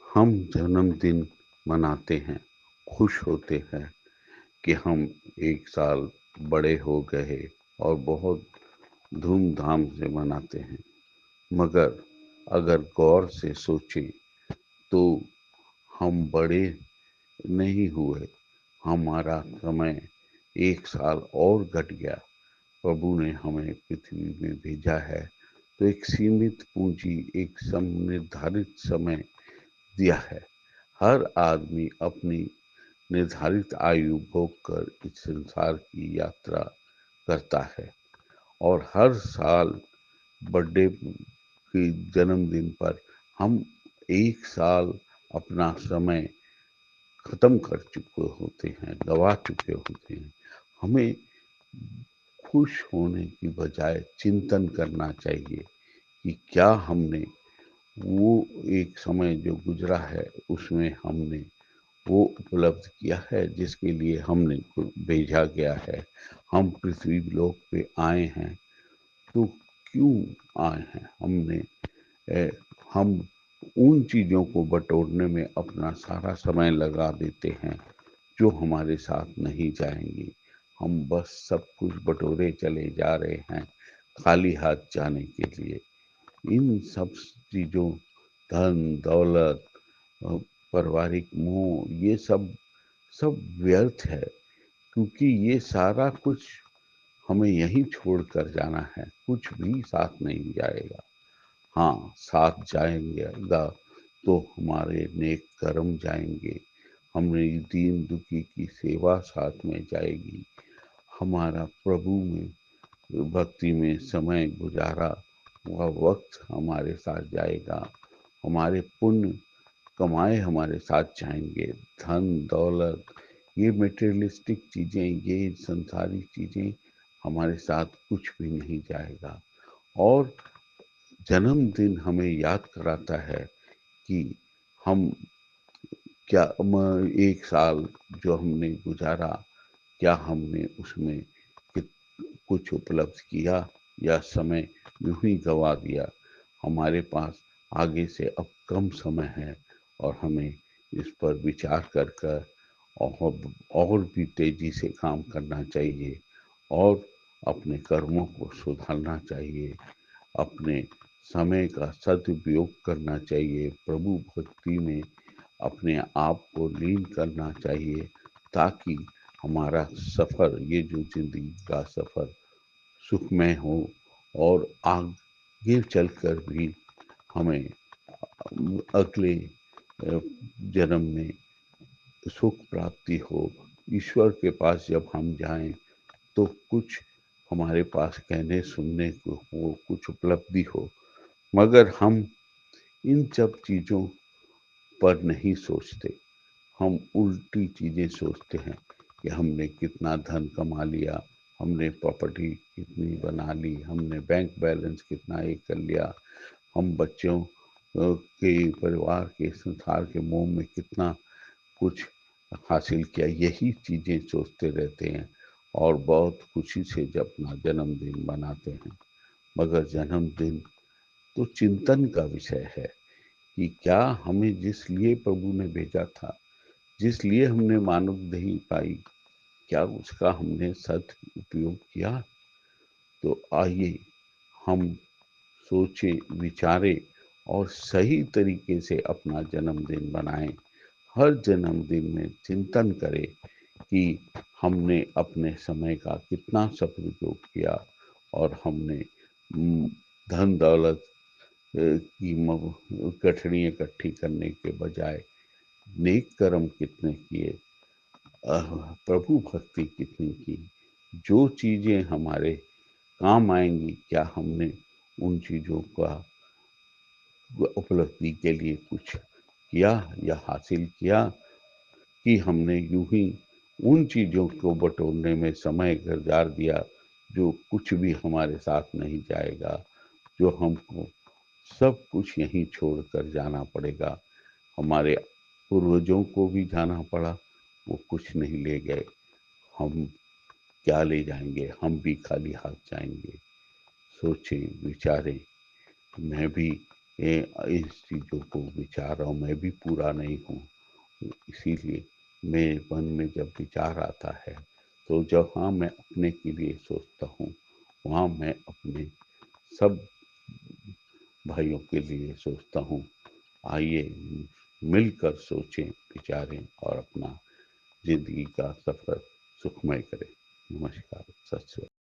हम जन्मदिन मनाते हैं, खुश होते हैं कि हम एक साल बड़े हो गए और बहुत धूमधाम से मनाते हैं। मगर अगर गौर से सोचें तो हम बड़े नहीं हुए, हमारा समय एक साल और घट गया। प्रभु ने हमें पृथ्वी में भेजा है तो एक सीमित पूंजी, एक निर्धारित समय दिया है। हर आदमी अपनी निर्धारित आयु भोग कर इस संसार की यात्रा करता है और हर साल बर्थडे के जन्मदिन पर हम एक साल अपना समय खत्म कर चुके होते हैं, गवा चुके होते हैं। हमें खुश होने की बजाय चिंतन करना चाहिए कि क्या हमने वो एक समय जो गुजरा है उसमें हमने वो उपलब्ध किया है जिसके लिए हमने भेजा गया है। हम पृथ्वी लोक पे आए हैं तो क्यों आए हैं? ए, हम उन चीज़ों को बटोरने में अपना सारा समय लगा देते हैं जो हमारे साथ नहीं जाएंगी। हम बस सब कुछ बटोरे चले जा रहे हैं खाली हाथ जाने के लिए। इन सब चीज़ों, धन दौलत, अ, पारिवारिक मोह, ये सब सब व्यर्थ है क्योंकि ये सारा कुछ हमें यहीं छोड़कर जाना है, कुछ भी साथ नहीं जाएगा। हाँ, साथ जाएगा तो हमारे नेक कर्म जाएंगे, हमारी दीन दुखी की सेवा साथ में जाएगी, हमारा प्रभु में भक्ति में समय गुजारा वह वक्त हमारे साथ जाएगा, हमारे पुण्य कमाए हमारे साथ जाएंगे। धन दौलत, ये मटेरियलिस्टिक चीज़ें, ये संसारी चीज़ें हमारे साथ कुछ भी नहीं जाएगा। और जन्मदिन हमें याद कराता है कि हम क्या एक साल जो हमने गुजारा, क्या हमने उसमें कुछ उपलब्ध किया या समय यूं ही गवा दिया। हमारे पास आगे से अब कम समय है और हमें इस पर विचार कर कर और भी तेजी से काम करना चाहिए और अपने कर्मों को सुधारना चाहिए, अपने समय का सदुपयोग करना चाहिए, प्रभु भक्ति में अपने आप को लीन करना चाहिए ताकि हमारा सफ़र, ये जो ज़िंदगी का सफ़र सुखमय हो और आगे चलकर भी हमें अगले जन्म में सुख प्राप्ति हो। ईश्वर के पास जब हम जाएं तो कुछ हमारे पास कहने सुनने को हो, कुछ उपलब्धि हो। मगर हम इन सब चीज़ों पर नहीं सोचते। हम उल्टी चीज़ें सोचते हैं कि हमने कितना धन कमा लिया, हमने प्रॉपर्टी कितनी बना ली, हमने बैंक बैलेंस कितना ये कर लिया, हम बच्चों के परिवार के संसार के मोह में कितना कुछ हासिल किया, यही चीज़ें सोचते रहते हैं और बहुत खुशी से जब अपना जन्मदिन मनाते हैं। मगर जन्मदिन तो चिंतन का विषय है कि क्या हमें जिस लिए प्रभु ने भेजा था, जिस लिए हमने मानव देही पाई, क्या उसका हमने सदुपयोग किया? तो आइए हम सोचें, विचारें और सही तरीके से अपना जन्मदिन मनाएं। हर जन्मदिन में चिंतन करें कि हमने अपने समय का कितना सदुपयोग किया और हमने धन दौलत की गठड़ी इकट्ठी करने के बजाय नेक कर्म कितने किए, प्रभु भक्ति कितनी की, जो चीज़ें हमारे काम आएंगी क्या हमने उन चीज़ों का उपलब्धि के लिए कुछ किया या हासिल किया कि हमने यूं ही उन चीज़ों को बटोरने में समय गुजार दिया जो कुछ भी हमारे साथ नहीं जाएगा, जो हमको सब कुछ यहीं छोड़कर जाना पड़ेगा। हमारे पूर्वजों को भी जाना पड़ा, वो कुछ नहीं ले गए, हम क्या ले जाएंगे? हम भी खाली हाथ जाएंगे। सोचें, विचारें। मैं भी ये इस चीज़ों को विचार रहा हूँ, मैं भी पूरा नहीं हूँ। इसीलिए मेरे मन में जब विचार आता है, तो जहाँ मैं अपने के लिए सोचता हूँ, वहाँ मैं अपने सब भाइयों के लिए सोचता हूँ। आइए मिलकर सोचें, विचारें और अपना ज़िंदगी का सफ़र सुखमय करें। नमस्कार, सत श्री अकाल।